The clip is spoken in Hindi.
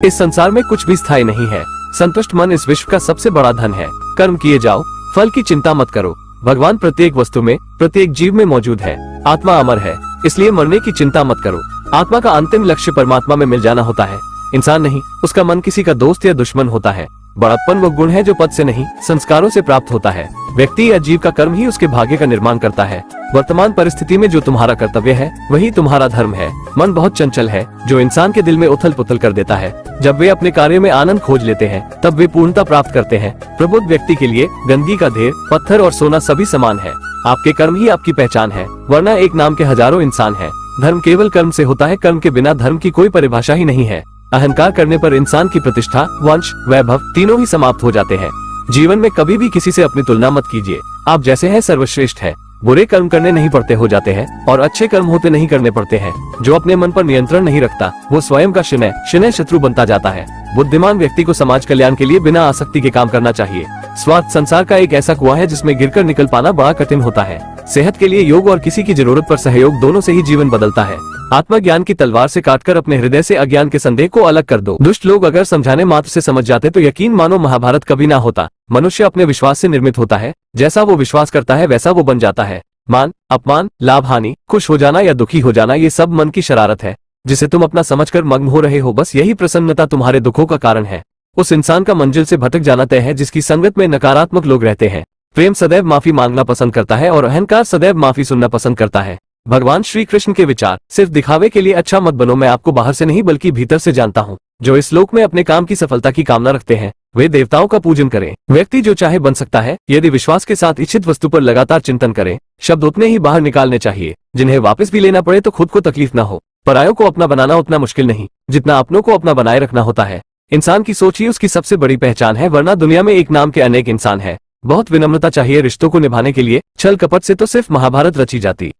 इस संसार में कुछ भी स्थायी नहीं है। संतुष्ट मन इस विश्व का सबसे बड़ा धन है। कर्म किए जाओ, फल की चिंता मत करो। भगवान प्रत्येक वस्तु में, प्रत्येक जीव में मौजूद है। आत्मा अमर है, इसलिए मरने की चिंता मत करो। आत्मा का अंतिम लक्ष्य परमात्मा में मिल जाना होता है, इंसान नहीं। उसका मन किसी का दोस्त या दुश्मन होता है। बड़प्पन वो गुण है जो पद से नहीं, संस्कारों से प्राप्त होता है। व्यक्ति या जीव का कर्म ही उसके भाग्य का निर्माण करता है। वर्तमान परिस्थिति में जो तुम्हारा कर्तव्य है वही तुम्हारा धर्म है। मन बहुत चंचल है, जो इंसान के दिल में उथल पुथल कर देता है। जब वे अपने कार्य में आनंद खोज लेते हैं तब वे पूर्णता प्राप्त करते हैं। प्रबुद्ध व्यक्ति के लिए गंदगी का ढेर, पत्थर और सोना सभी समान है। आपके कर्म ही आपकी पहचान है, वरना एक नाम के हजारों इंसान हैं। धर्म केवल कर्म से होता है, कर्म के बिना धर्म की कोई परिभाषा ही नहीं है। अहंकार करने पर इंसान की प्रतिष्ठा, वंश, वैभव तीनों ही समाप्त हो जाते हैं। जीवन में कभी भी किसी से अपनी तुलना मत कीजिए। आप जैसे हैं सर्वश्रेष्ठ है। बुरे कर्म करने नहीं पड़ते हो जाते हैं और अच्छे कर्म होते नहीं करने पड़ते हैं। जो अपने मन पर नियंत्रण नहीं रखता वो स्वयं का शनै शत्रु बनता जाता है। बुद्धिमान व्यक्ति को समाज कल्याण के लिए बिना आसक्ति के काम करना चाहिए। स्वार्थ संसार का एक ऐसा कुआं है जिसमें गिरकर निकल पाना बड़ा कठिन होता है। सेहत के लिए योग और किसी की जरूरत पर सहयोग, दोनों से ही जीवन बदलता है। आत्मज्ञान की तलवार से काटकर अपने हृदय से अज्ञान के संदेह को अलग कर दो। दुष्ट लोग अगर समझाने मात्र से समझ जाते तो यकीन मानो महाभारत कभी ना होता। मनुष्य अपने विश्वास से निर्मित होता है। जैसा वो विश्वास करता है वैसा वो बन जाता है। मान, अपमान, लाभ हानि, खुश हो जाना या दुखी हो जाना, ये सब मन की शरारत है जिसे तुम अपना समझकर मग्न हो रहे हो। बस यही प्रसन्नता तुम्हारे दुखों का कारण है। उस इंसान का मंजिल से भटक जाना तय है जिसकी संगत में नकारात्मक लोग रहते हैं। प्रेम सदैव माफी मांगना पसंद करता है और अहंकार सदैव माफी सुनना पसंद करता है। भगवान श्री कृष्ण के विचार, सिर्फ दिखावे के लिए अच्छा मत बनो, मैं आपको बाहर से नहीं बल्कि भीतर से जानता हूँ। जो इस लोक में अपने काम की सफलता की कामना रखते हैं वे देवताओं का पूजन करें। व्यक्ति जो चाहे बन सकता है यदि विश्वास के साथ इच्छित वस्तु पर लगातार चिंतन करे। शब्द उतने ही बाहर निकालने चाहिए जिन्हें वापस भी लेना पड़े तो खुद को तकलीफ न हो। परायों को अपना बनाना उतना मुश्किल नहीं जितना अपनों को अपना बनाए रखना होता है। इंसान की सोच ही उसकी सबसे बड़ी पहचान है, वरना दुनिया में एक नाम के अनेक इंसान है। बहुत विनम्रता चाहिए रिश्तों को निभाने के लिए। छल कपट से तो सिर्फ महाभारत रची जाती।